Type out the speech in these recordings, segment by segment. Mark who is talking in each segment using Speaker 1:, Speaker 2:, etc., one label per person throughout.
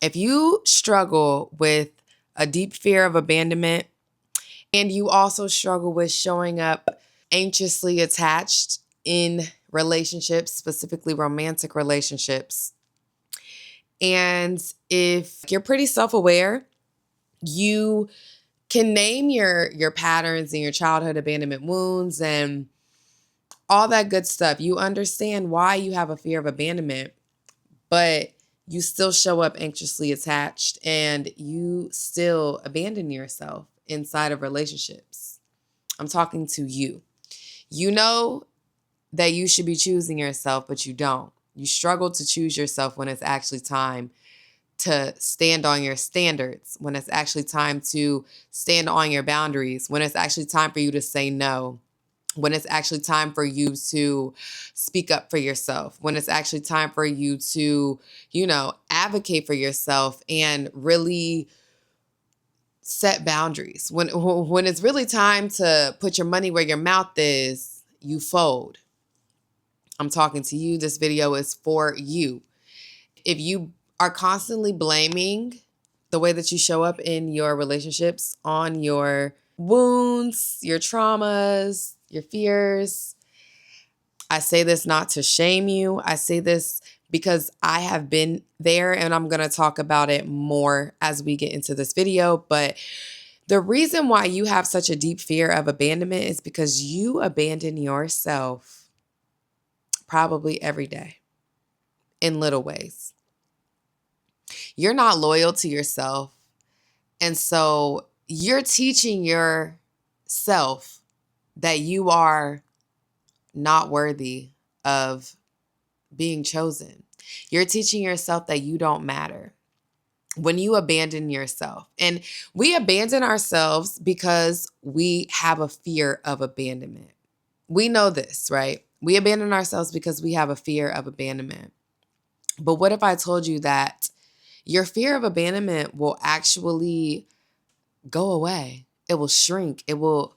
Speaker 1: If you struggle with a deep fear of abandonment and you also struggle with showing up anxiously attached in relationships, specifically romantic relationships, and if you're pretty self-aware, you can name your patterns and your childhood abandonment wounds and all that good stuff. You understand why you have a fear of abandonment, but you still show up anxiously attached and you still abandon yourself inside of relationships. I'm talking to you. You know that you should be choosing yourself, but you don't. You struggle to choose yourself when it's actually time to stand on your standards, when it's actually time to stand on your boundaries, when it's actually time for you to say no, when it's actually time for you to speak up for yourself, when it's actually time for you to, advocate for yourself and really set boundaries. When it's really time to put your money where your mouth is, you fold. I'm talking to you. This video is for you. If you are constantly blaming the way that you show up in your relationships on your wounds, your traumas, your fears, I say this not to shame you. I say this because I have been there and I'm going to talk about it more as we get into this video. But the reason why you have such a deep fear of abandonment is because you abandon yourself probably every day in little ways. You're not loyal to yourself. And so you're teaching yourself that you are not worthy of being chosen. You're teaching yourself that you don't matter when you abandon yourself. And we abandon ourselves because we have a fear of abandonment. We know this, right? We abandon ourselves because we have a fear of abandonment. But what if I told you that your fear of abandonment will actually go away? It will shrink. It will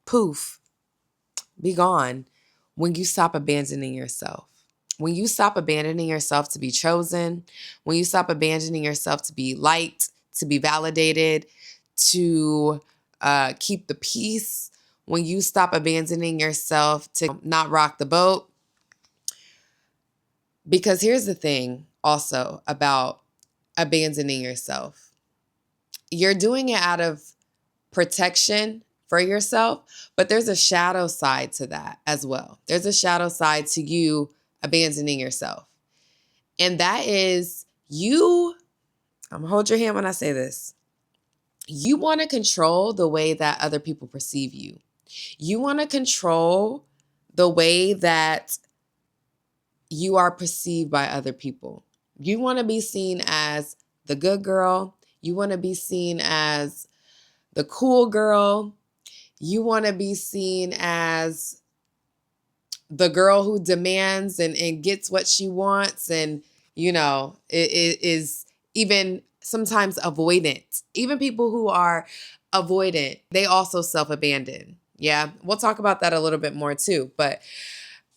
Speaker 1: poof, be gone when you stop abandoning yourself. When you stop abandoning yourself to be chosen, when you stop abandoning yourself to be liked, to be validated, to keep the peace, when you stop abandoning yourself to not rock the boat. Because here's the thing also about abandoning yourself. You're doing it out of protection for yourself, but there's a shadow side to that as well. There's a shadow side to you abandoning yourself. And that is I'm gonna hold your hand when I say this. You want to control the way that other people perceive you. You want to control the way that you are perceived by other people. You want to be seen as the good girl. You want to be seen as the cool girl. You want to be seen as the girl who demands and gets what she wants and, it is even sometimes avoidant. Even people who are avoidant, they also self-abandon. Yeah, we'll talk about that a little bit more too. But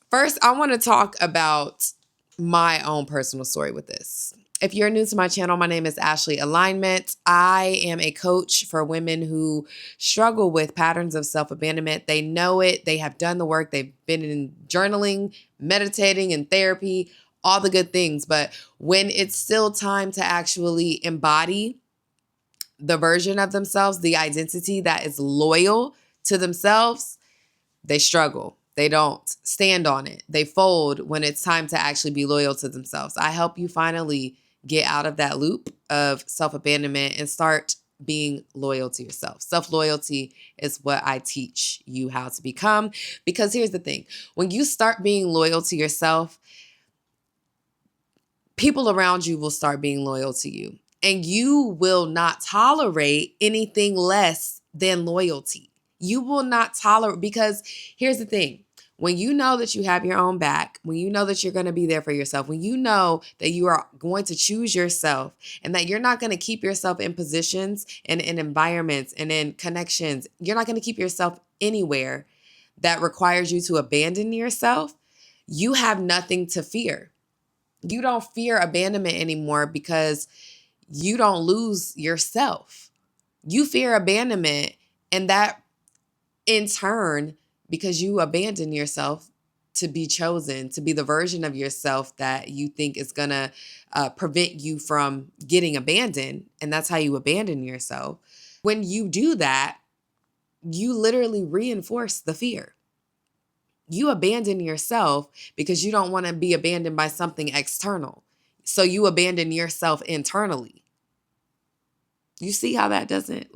Speaker 1: first, I want to talk about my own personal story with this. If you're new to my channel, my name is Ashley Alignment. I am a coach for women who struggle with patterns of self-abandonment. They know it. They have done the work. They've been in journaling, meditating, and therapy, all the good things. But when it's still time to actually embody the version of themselves, the identity that is loyal to themselves, they struggle. They don't stand on it. They fold when it's time to actually be loyal to themselves. I help you finally get out of that loop of self-abandonment and start being loyal to yourself. Self-loyalty is what I teach you how to become. Because here's the thing. When you start being loyal to yourself, people around you will start being loyal to you. And you will not tolerate anything less than loyalty. You will not tolerate, because here's the thing. When you know that you have your own back, when you know that you're going to be there for yourself, when you know that you are going to choose yourself and that you're not going to keep yourself in positions and in environments and in connections, you're not going to keep yourself anywhere that requires you to abandon yourself, you have nothing to fear. You don't fear abandonment anymore because you don't lose yourself. You fear abandonment, and that in turn, because you abandon yourself to be chosen, to be the version of yourself that you think is going to prevent you from getting abandoned. And that's how you abandon yourself. When you do that, you literally reinforce the fear. You abandon yourself because you don't want to be abandoned by something external. So you abandon yourself internally. You see how that doesn't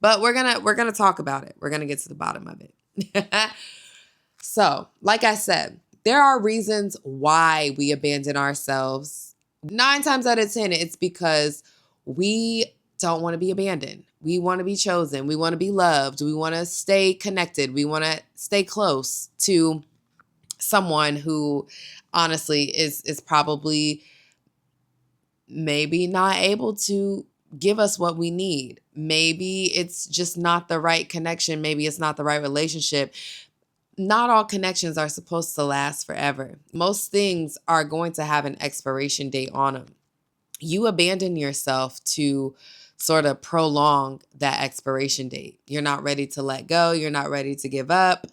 Speaker 1: but we're going to talk about it. We're going to get to the bottom of it. So, like I said, there are reasons why we abandon ourselves. 9 times out of 10, it's because we don't want to be abandoned. We want to be chosen. We want to be loved. We want to stay connected. We want to stay close to someone who honestly is probably maybe not able to give us what we need. Maybe it's just not the right connection. Maybe it's not the right relationship. Not all connections are supposed to last forever. Most things are going to have an expiration date on them. You abandon yourself to sort of prolong that expiration date. You're not ready to let go. You're not ready to give up.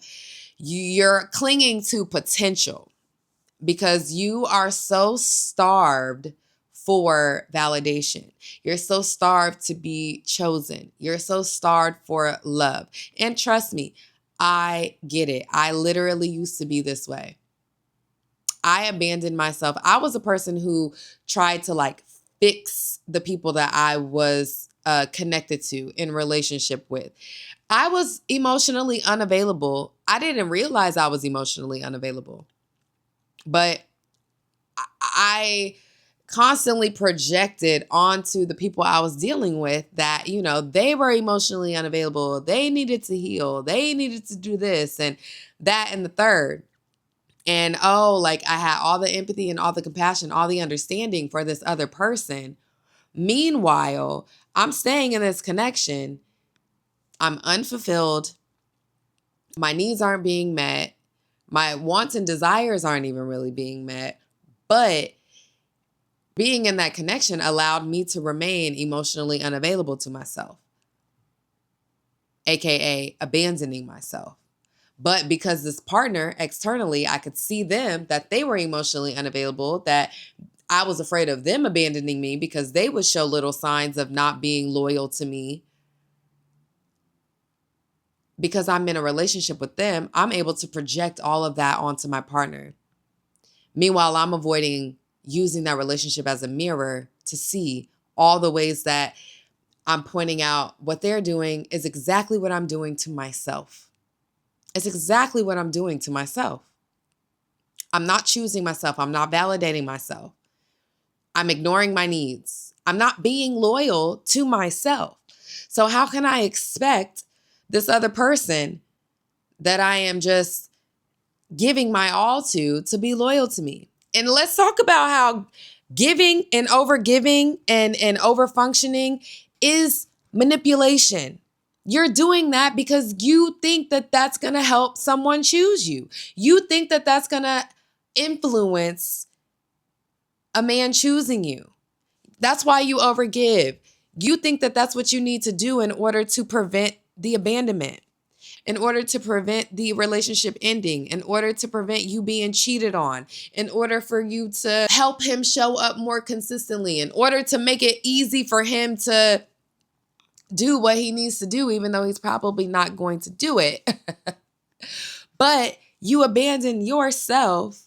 Speaker 1: You're clinging to potential because you are so starved for validation. You're so starved to be chosen. You're so starved for love. And trust me, I get it. I literally used to be this way. I abandoned myself. I was a person who tried to fix the people that I was connected to in relationship with. I was emotionally unavailable. I didn't realize I was emotionally unavailable, but I constantly projected onto the people I was dealing with that, they were emotionally unavailable. They needed to heal. They needed to do this and that and the third. And I had all the empathy and all the compassion, all the understanding for this other person. Meanwhile, I'm staying in this connection. I'm unfulfilled. My needs aren't being met. My wants and desires aren't even really being met. But being in that connection allowed me to remain emotionally unavailable to myself, aka abandoning myself. But because this partner externally, I could see them that they were emotionally unavailable, that I was afraid of them abandoning me because they would show little signs of not being loyal to me. Because I'm in a relationship with them, I'm able to project all of that onto my partner. Meanwhile, I'm avoiding using that relationship as a mirror to see all the ways that I'm pointing out what they're doing is exactly what I'm doing to myself. It's exactly what I'm doing to myself. I'm not choosing myself. I'm not validating myself. I'm ignoring my needs. I'm not being loyal to myself. So how can I expect this other person that I am just giving my all to be loyal to me? And let's talk about how giving and overgiving and overfunctioning is manipulation. You're doing that because you think that that's going to help someone choose you. You think that that's going to influence a man choosing you. That's why you overgive. You think that that's what you need to do in order to prevent the abandonment, in order to prevent the relationship ending, in order to prevent you being cheated on, in order for you to help him show up more consistently, in order to make it easy for him to do what he needs to do, even though he's probably not going to do it. But you abandon yourself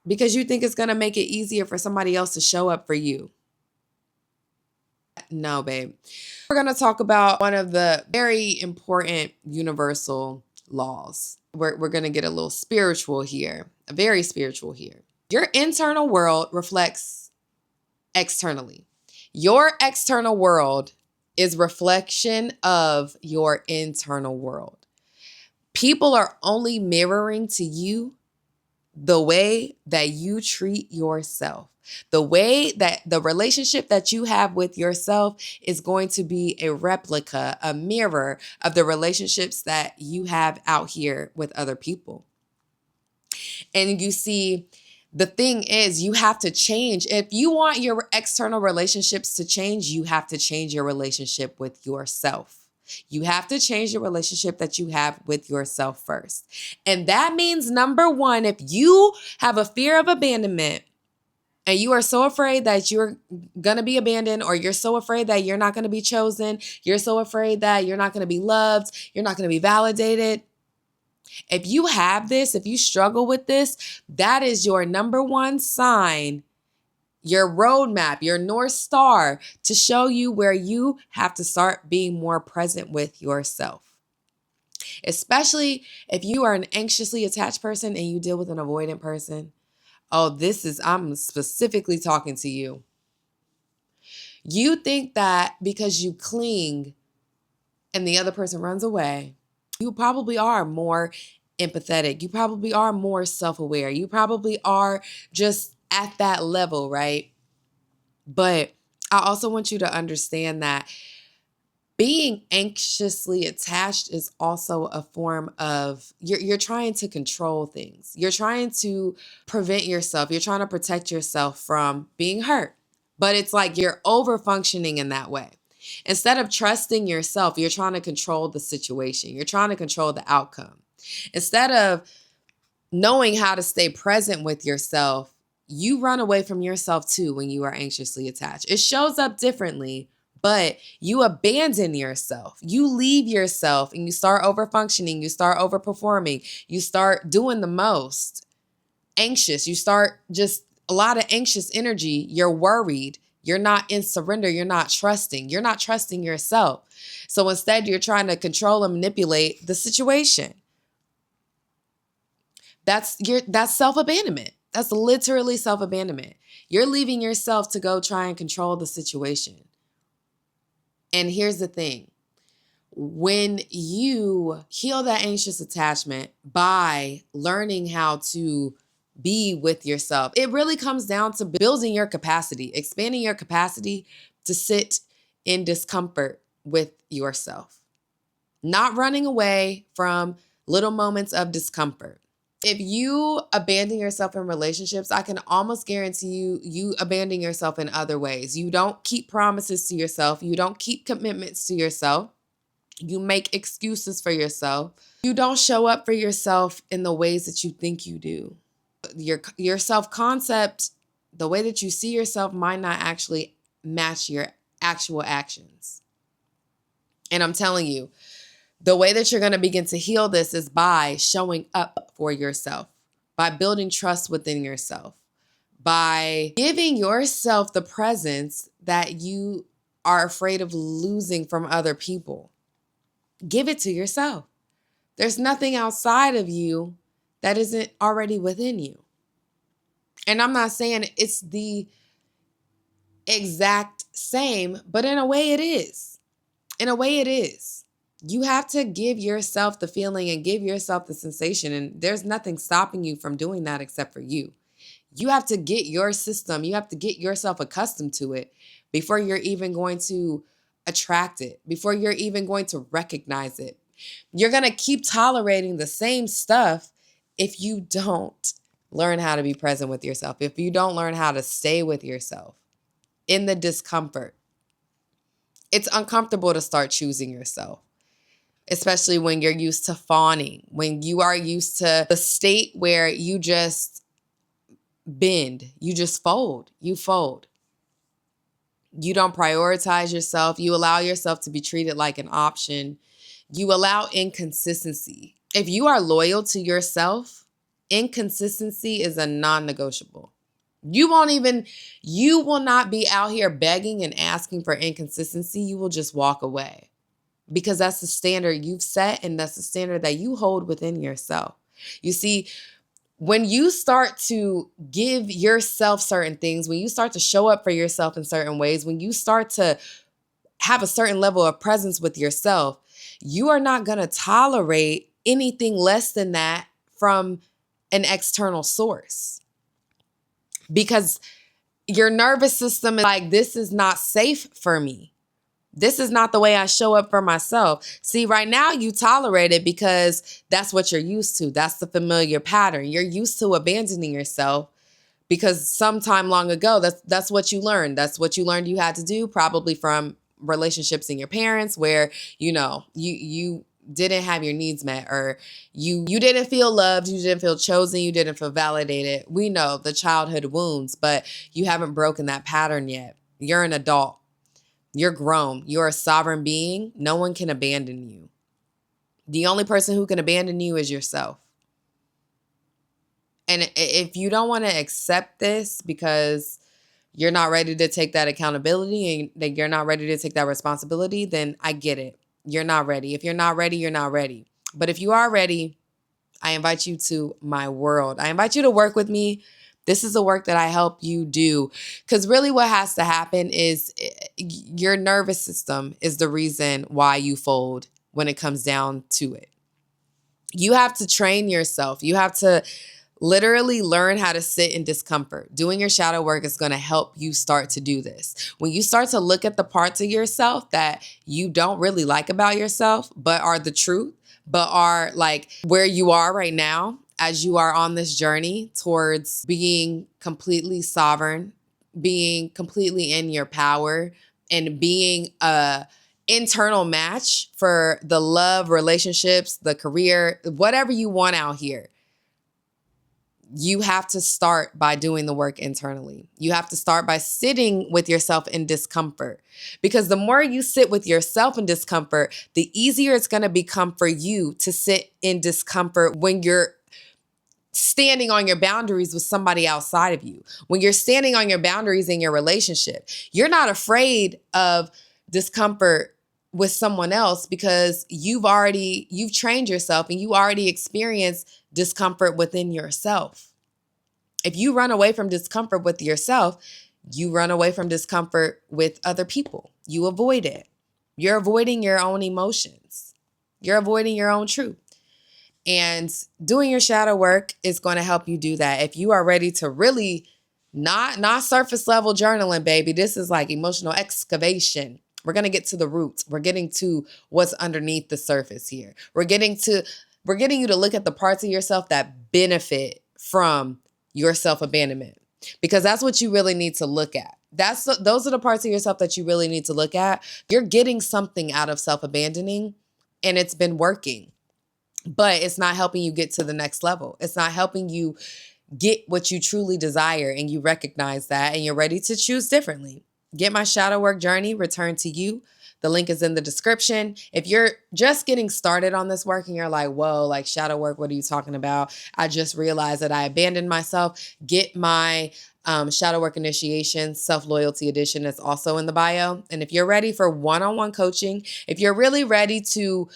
Speaker 1: because you think it's going to make it easier for somebody else to show up for you. No, babe. We're going to talk about one of the very important universal laws. We're going to get a little spiritual here, very spiritual here. Your internal world reflects externally. Your external world is reflection of your internal world. People are only mirroring to you the way that you treat yourself. The way that the relationship that you have with yourself is going to be a replica, a mirror of the relationships that you have out here with other people. And you see, The thing is, you have to change. If you want your external relationships to change, you have to change your relationship with yourself. You have to change the relationship that you have with yourself first. And that means, number one, if you have a fear of abandonment and you are so afraid that you're going to be abandoned, or you're so afraid that you're not going to be chosen, you're so afraid that you're not going to be loved, you're not going to be validated. If you have this, if you struggle with this, that is your number one sign, your roadmap, your North Star to show you where you have to start being more present with yourself. Especially if you are an anxiously attached person and you deal with an avoidant person. Oh, I'm specifically talking to you. You think that because you cling and the other person runs away, you probably are more empathetic. You probably are more self-aware. You probably are just at that level, right? But I also want you to understand that being anxiously attached is also a form of, you're trying to control things. You're trying to prevent yourself. You're trying to protect yourself from being hurt. But it's like you're over functioning in that way. Instead of trusting yourself, you're trying to control the situation. You're trying to control the outcome. Instead of knowing how to stay present with yourself, you run away from yourself too when you are anxiously attached. It shows up differently, but you abandon yourself. You leave yourself and you start over-functioning. You start over-performing. You start doing the most. Anxious. You start just a lot of anxious energy. You're worried. You're not in surrender. You're not trusting. You're not trusting yourself. So instead, you're trying to control and manipulate the situation. That's self-abandonment. That's literally self-abandonment. You're leaving yourself to go try and control the situation. And here's the thing. When you heal that anxious attachment by learning how to be with yourself, it really comes down to building your capacity, expanding your capacity to sit in discomfort with yourself, not running away from little moments of discomfort. If you abandon yourself in relationships, I can almost guarantee you abandon yourself in other ways. You don't keep promises to yourself. You don't keep commitments to yourself. You make excuses for yourself. You don't show up for yourself in the ways that you think you do. Your self-concept, the way that you see yourself, might not actually match your actual actions. And I'm telling you, the way that you're going to begin to heal this is by showing up for yourself, by building trust within yourself, by giving yourself the presence that you are afraid of losing from other people. Give it to yourself. There's nothing outside of you that isn't already within you. And I'm not saying it's the exact same, but in a way it is. In a way it is. You have to give yourself the feeling and give yourself the sensation. And there's nothing stopping you from doing that except for you. You have to get your system, you have to get yourself accustomed to it before you're even going to attract it, before you're even going to recognize it. You're going to keep tolerating the same stuff if you don't learn how to be present with yourself, if you don't learn how to stay with yourself in the discomfort. It's uncomfortable to start choosing yourself, especially when you're used to fawning, when you are used to the state where you just bend, you just fold, you fold. You don't prioritize yourself. You allow yourself to be treated like an option. You allow inconsistency. If you are loyal to yourself, inconsistency is a non-negotiable. You will not be out here begging and asking for inconsistency. You will just walk away because that's the standard you've set and that's the standard that you hold within yourself. You see, when you start to give yourself certain things, when you start to show up for yourself in certain ways, when you start to have a certain level of presence with yourself, you are not going to tolerate anything less than that from an external source. Because your nervous system is like, this is not safe for me. This is not the way I show up for myself. See, right now you tolerate it because that's what you're used to. That's the familiar pattern. You're used to abandoning yourself because sometime long ago, that's what you learned. That's what you learned you had to do, probably from relationships in your parents where, you didn't have your needs met, or you didn't feel loved, you didn't feel chosen, you didn't feel validated. We know the childhood wounds, but you haven't broken that pattern yet. You're an adult. You're grown. You're a sovereign being. No one can abandon you. The only person who can abandon you is yourself. And if you don't want to accept this because you're not ready to take that accountability and that you're not ready to take that responsibility, then I get it. You're not ready. If you're not ready, you're not ready. But if you are ready, I invite you to my world. I invite you to work with me. This is the work that I help you do. Because really what has to happen is your nervous system is the reason why you fold when it comes down to it. You have to train yourself. You have to literally learn how to sit in discomfort. Doing your shadow work is going to help you start to do this. When you start to look at the parts of yourself that you don't really like about yourself, but are the truth, but are like where you are right now, as you are on this journey towards being completely sovereign, being completely in your power, and being a internal match for the love, relationships, the career, whatever you want out here. You have to start by doing the work internally. You have to start by sitting with yourself in discomfort. Because the more you sit with yourself in discomfort, the easier it's going to become for you to sit in discomfort when you're standing on your boundaries with somebody outside of you. When you're standing on your boundaries in your relationship, you're not afraid of discomfort with someone else because you've trained yourself and you already experienced discomfort within yourself. If you run away from discomfort with yourself, you run away from discomfort with other people. You avoid it. You're avoiding your own emotions. You're avoiding your own truth. And doing your shadow work is going to help you do that. If you are ready to really not surface level journaling, baby, this is like emotional excavation. We're going to get to the roots. We're getting to what's underneath the surface here. We're getting you to look at the parts of yourself that benefit from your self-abandonment, because that's what you really need to look at. Those are the parts of yourself that you really need to look at. You're getting something out of self-abandoning and it's been working, but it's not helping you get to the next level. It's not helping you get what you truly desire, and you recognize that and you're ready to choose differently. Get my shadow work journey, Return to You. The link is in the description. If you're just getting started on this work and you're like, whoa, like shadow work, what are you talking about? I just realized that I abandoned myself. Get my shadow work initiation, self-loyalty edition. That's also in the bio. And if you're ready for one-on-one coaching, if you're really ready to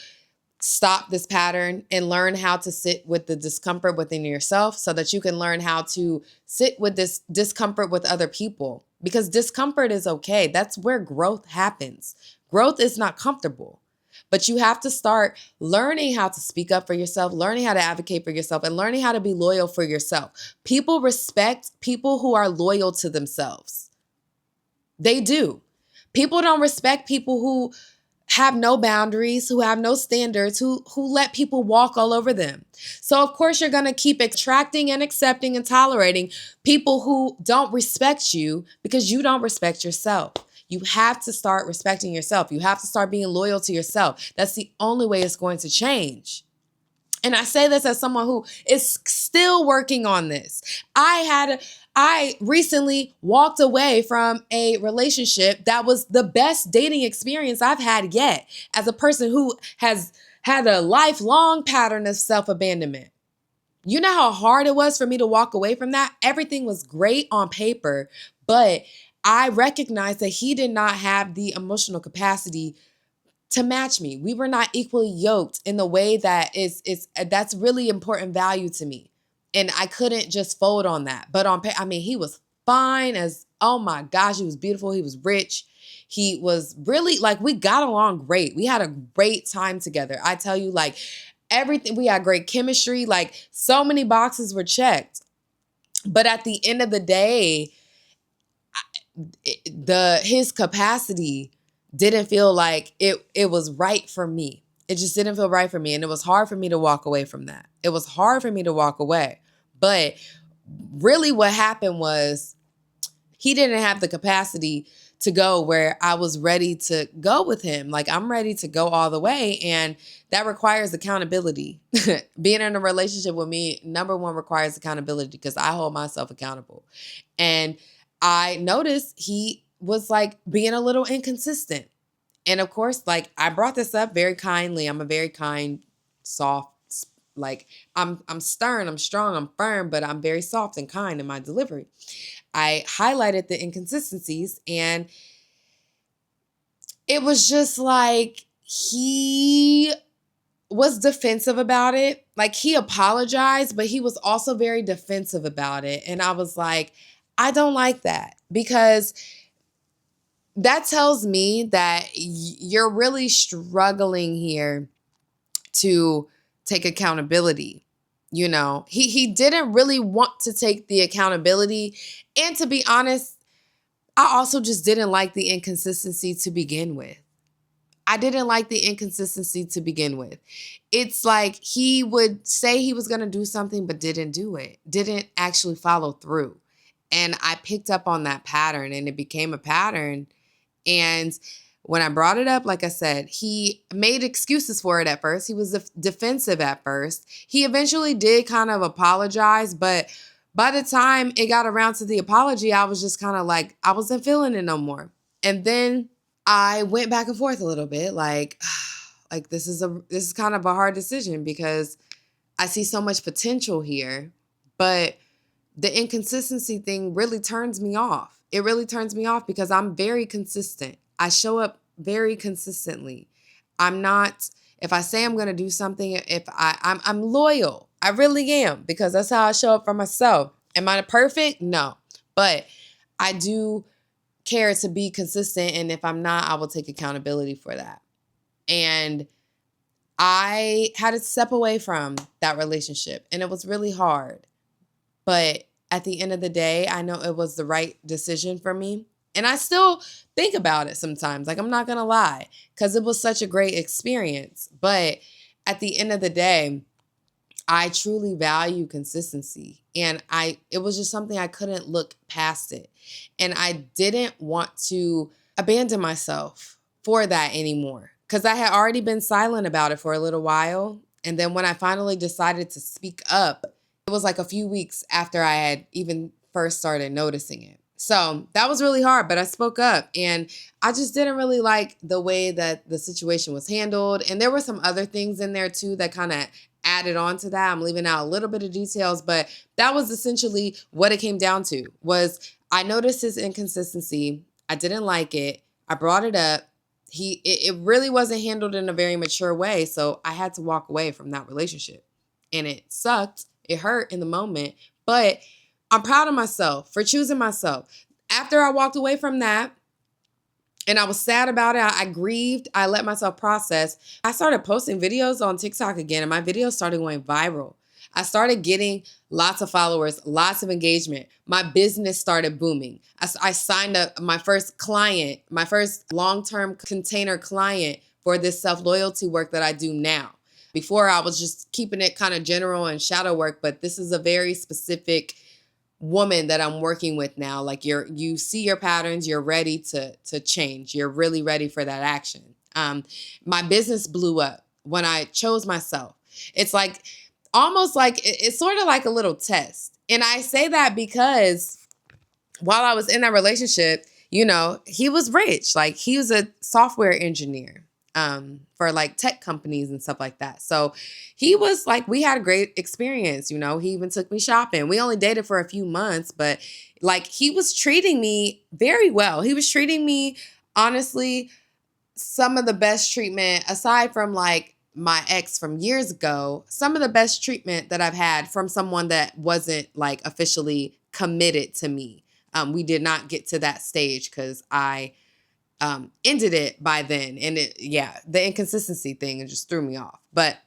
Speaker 1: stop this pattern and learn how to sit with the discomfort within yourself so that you can learn how to sit with this discomfort with other people, because discomfort is okay. That's where growth happens. Growth is not comfortable, but you have to start learning how to speak up for yourself, learning how to advocate for yourself, and learning how to be loyal for yourself. People respect people who are loyal to themselves. They do. People don't respect people who have no boundaries, who have no standards, who let people walk all over them. So of course you're going to keep attracting and accepting and tolerating people who don't respect you because you don't respect yourself. You have to start respecting yourself. You have to start being loyal to yourself. That's the only way it's going to change. And I say this as someone who is still working on this. I recently walked away from a relationship that was the best dating experience I've had yet, as a person who has had a lifelong pattern of self-abandonment. You know how hard it was for me to walk away from that? Everything was great on paper, but I recognized that he did not have the emotional capacity to match me. We were not equally yoked in the way that that's really important value to me. And I couldn't just fold on that. But he was fine as, oh my gosh, he was beautiful. He was rich. He was really like, we got along great. We had a great time together. I tell you, like everything, we had great chemistry. Like so many boxes were checked. But at the end of the day, his capacity didn't feel like it was right for me. It just didn't feel right for me. And it was hard for me to walk away from that. It was hard for me to walk away. But really what happened was he didn't have the capacity to go where I was ready to go with him. Like, I'm ready to go all the way. And that requires accountability. Being in a relationship with me, number one, requires accountability because I hold myself accountable. And I noticed he was like being a little inconsistent. And of course, like, I brought this up very kindly. I'm a very kind, soft, like, I'm stern, I'm strong, I'm firm, but I'm very soft and kind in my delivery. I highlighted the inconsistencies, and it was just like he was defensive about it. Like, he apologized, but he was also very defensive about it. And I was like, I don't like that, because that tells me that you're really struggling here to take accountability. You know, he didn't really want to take the accountability. And to be honest, I also just didn't like the inconsistency to begin with. I didn't like the inconsistency to begin with. It's like he would say he was going to do something, but didn't do it, didn't actually follow through. And I picked up on that pattern, and it became a pattern. And when I brought it up, like I said, he made excuses for it at first. He was defensive at first. He eventually did kind of apologize, but by the time it got around to the apology, I was just kind of like, I wasn't feeling it no more. And then I went back and forth a little bit, like, this is kind of a hard decision because I see so much potential here, but the inconsistency thing really turns me off. It really turns me off because I'm very consistent. I show up very consistently. I'm not, if I say I'm going to do something, if I'm loyal. I really am, because that's how I show up for myself. Am I perfect? No. But I do care to be consistent. And if I'm not, I will take accountability for that. And I had to step away from that relationship, and it was really hard. But at the end of the day, I know it was the right decision for me. And I still think about it sometimes. Like, I'm not going to lie, because it was such a great experience. But at the end of the day, I truly value consistency. And it was just something I couldn't look past it. And I didn't want to abandon myself for that anymore, because I had already been silent about it for a little while. And then when I finally decided to speak up, it was like a few weeks after I had even first started noticing it. So that was really hard, but I spoke up, and I just didn't really like the way that the situation was handled. And there were some other things in there too that kind of added on to that. I'm leaving out a little bit of details, but that was essentially what it came down to. Was I noticed his inconsistency. I didn't like it. I brought it up. It really wasn't handled in a very mature way. So I had to walk away from that relationship, and it sucked. It hurt in the moment, but I'm proud of myself for choosing myself. After I walked away from that, and I was sad about it, I grieved, I let myself process. I started posting videos on TikTok again, and my videos started going viral. I started getting lots of followers, lots of engagement. My business started booming. I signed up my first client, my first long-term container client for this self-loyalty work that I do now. Before, I was just keeping it kind of general and shadow work, but this is a very specific woman that I'm working with now. Like, you see your patterns, you're ready to change. You're really ready for that action. My business blew up when I chose myself. It's like almost like it's sort of like a little test. And I say that because while I was in that relationship, he was rich. Like, he was a software engineer for like tech companies and stuff like that. So he was like, we had a great experience. He even took me shopping. We only dated for a few months, but like, he was treating me very well. He was treating me, honestly, some of the best treatment, aside from like my ex from years ago, some of the best treatment that I've had from someone that wasn't like officially committed to me. We did not get to that stage because I ended it by then. And the inconsistency thing, it just threw me off. But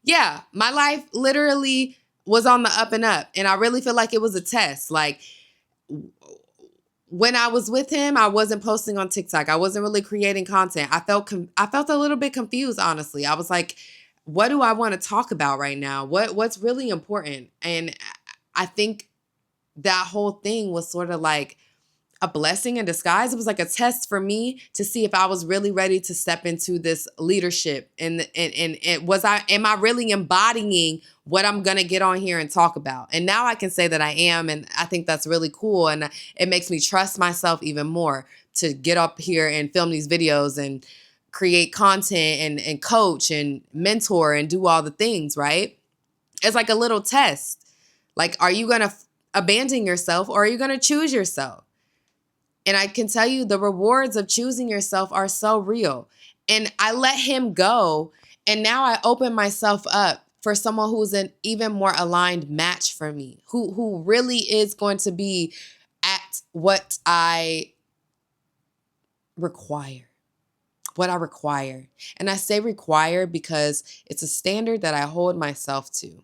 Speaker 1: yeah, my life literally was on the up and up. And I really feel like it was a test. Like, when I was with him, I wasn't posting on TikTok. I wasn't really creating content. I felt a little bit confused, honestly. I was like, what do I want to talk about right now? What's really important? And I think that whole thing was sort of like a blessing in disguise. It was like a test for me to see if I was really ready to step into this leadership. And am I really embodying what I'm going to get on here and talk about? And now I can say that I am. And I think that's really cool. And it makes me trust myself even more to get up here and film these videos and create content and coach and mentor and do all the things, right? It's like a little test. Like, are you going to abandon yourself or are you going to choose yourself? And I can tell you the rewards of choosing yourself are so real. And I let him go. And now I open myself up for someone who's an even more aligned match for me, who really is going to be at what I require. What I require. And I say require because it's a standard that I hold myself to.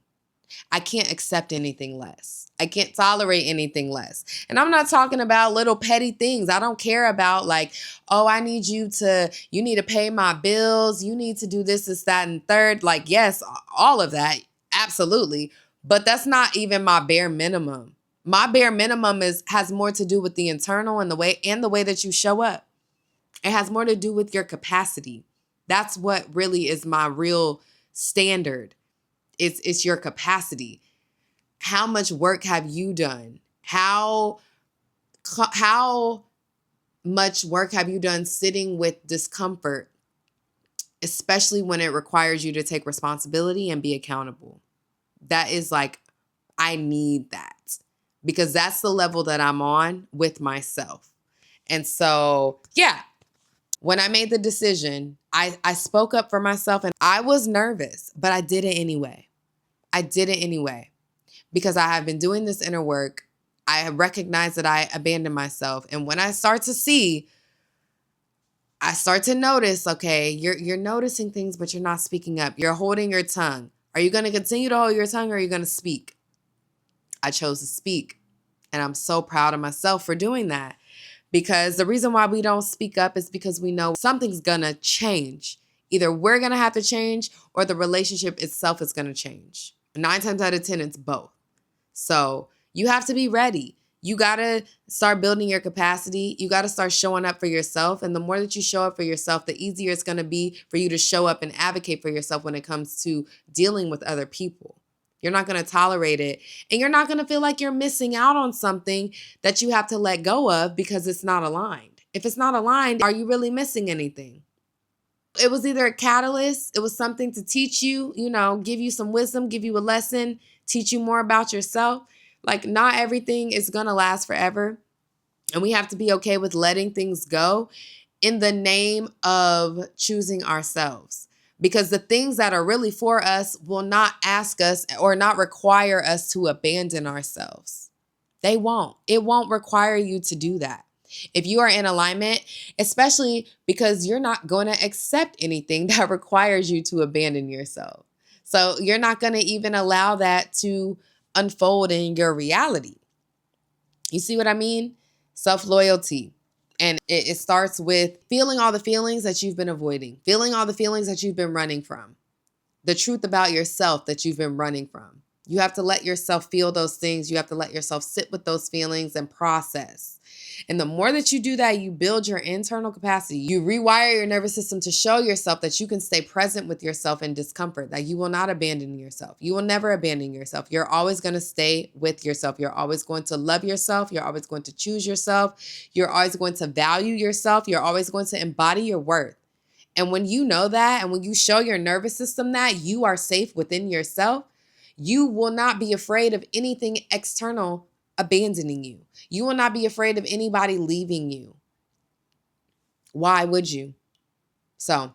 Speaker 1: I can't accept anything less. I can't tolerate anything less. And I'm not talking about little petty things. I don't care about like, oh, you need to pay my bills. You need to do this, that, and third. Like, yes, all of that. Absolutely. But that's not even my bare minimum. My bare minimum has more to do with the internal and the way that you show up. It has more to do with your capacity. That's what really is my real standard. It's your capacity. How much work have you done? How much work have you done sitting with discomfort, especially when it requires you to take responsibility and be accountable? That is like, I need that because that's the level that I'm on with myself. And so, yeah, when I made the decision, I spoke up for myself and I was nervous, but I did it anyway. Because I have been doing this inner work. I have recognized that I abandoned myself. And when I start to notice, okay, you're noticing things, but you're not speaking up. You're holding your tongue. Are you going to continue to hold your tongue or are you going to speak? I chose to speak. And I'm so proud of myself for doing that. Because the reason why we don't speak up is because we know something's going to change. Either we're going to have to change or the relationship itself is going to change. 9 times out of 10, it's both. So you have to be ready. You got to start building your capacity. You got to start showing up for yourself. And the more that you show up for yourself, the easier it's going to be for you to show up and advocate for yourself when it comes to dealing with other people. You're not going to tolerate it. And you're not going to feel like you're missing out on something that you have to let go of because it's not aligned. If it's not aligned, are you really missing anything? It was either a catalyst, it was something to teach you, give you some wisdom, give you a lesson, teach you more about yourself. Like, not everything is going to last forever. And we have to be okay with letting things go in the name of choosing ourselves. Because the things that are really for us will not ask us or not require us to abandon ourselves. They won't. It won't require you to do that. If you are in alignment, especially because you're not going to accept anything that requires you to abandon yourself. So you're not going to even allow that to unfold in your reality. You see what I mean? Self-loyalty. And it starts with feeling all the feelings that you've been avoiding, feeling all the feelings that you've been running from, the truth about yourself that you've been running from. You have to let yourself feel those things. You have to let yourself sit with those feelings and process. And the more that you do that, you build your internal capacity. You rewire your nervous system to show yourself that you can stay present with yourself in discomfort, that you will not abandon yourself. You will never abandon yourself. You're always going to stay with yourself. You're always going to love yourself. You're always going to choose yourself. You're always going to value yourself. You're always going to embody your worth. And when you know that, and when you show your nervous system that you are safe within yourself, you will not be afraid of anything external abandoning you. You will not be afraid of anybody leaving you. Why would you? So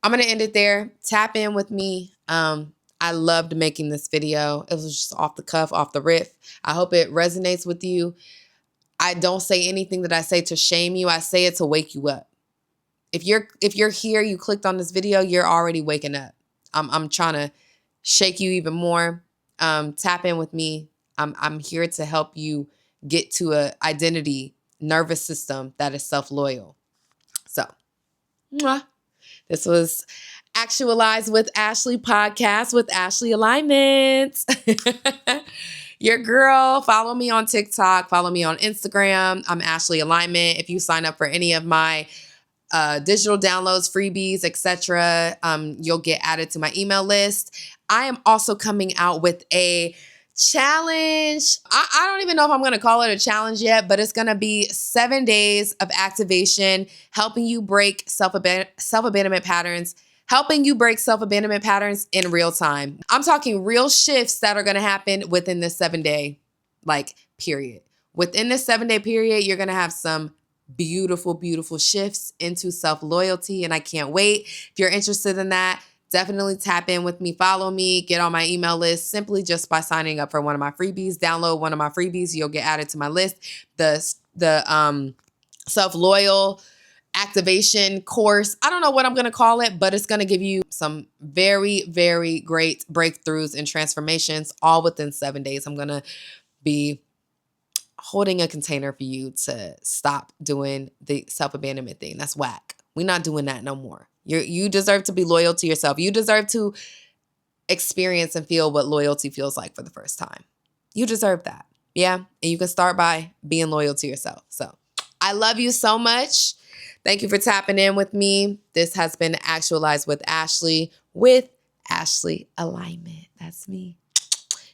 Speaker 1: I'm going to end it there. Tap in with me. I loved making this video. It was just off the cuff, off the riff. I hope it resonates with you. I don't say anything that I say to shame you. I say it to wake you up. If you're here, you clicked on this video, you're already waking up. I'm trying to shake you even more. Tap in with me. I'm here to help you get to a identity, nervous system that is self-loyal. So, this was Actualize with Ashley podcast with Ashley Alignment. Your girl, follow me on TikTok, follow me on Instagram. I'm Ashley Alignment. If you sign up for any of my digital downloads, freebies, etc., you'll get added to my email list. I am also coming out with a challenge. I don't even know if I'm going to call it a challenge yet, but it's going to be 7 days of activation, helping you break self-abandonment patterns, helping you break self-abandonment patterns in real time. I'm talking real shifts that are going to happen within this 7-day, period. Within this 7-day period, you're going to have some beautiful, beautiful shifts into self-loyalty, and I can't wait. If you're interested in that, definitely tap in with me, follow me, get on my email list simply just by signing up for one of my freebies. Download one of my freebies, you'll get added to my list. The self-loyal activation course. I don't know what I'm going to call it, but it's going to give you some very, very great breakthroughs and transformations all within 7 days. I'm going to be holding a container for you to stop doing the self-abandonment thing. That's whack. We're not doing that no more. You deserve to be loyal to yourself. You deserve to experience and feel what loyalty feels like for the first time. You deserve that. Yeah. And you can start by being loyal to yourself. So I love you so much. Thank you for tapping in with me. This has been Actualize with Ashley Alignment. That's me.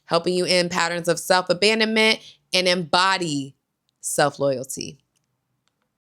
Speaker 1: Helping you end patterns of self-abandonment and embody self-loyalty.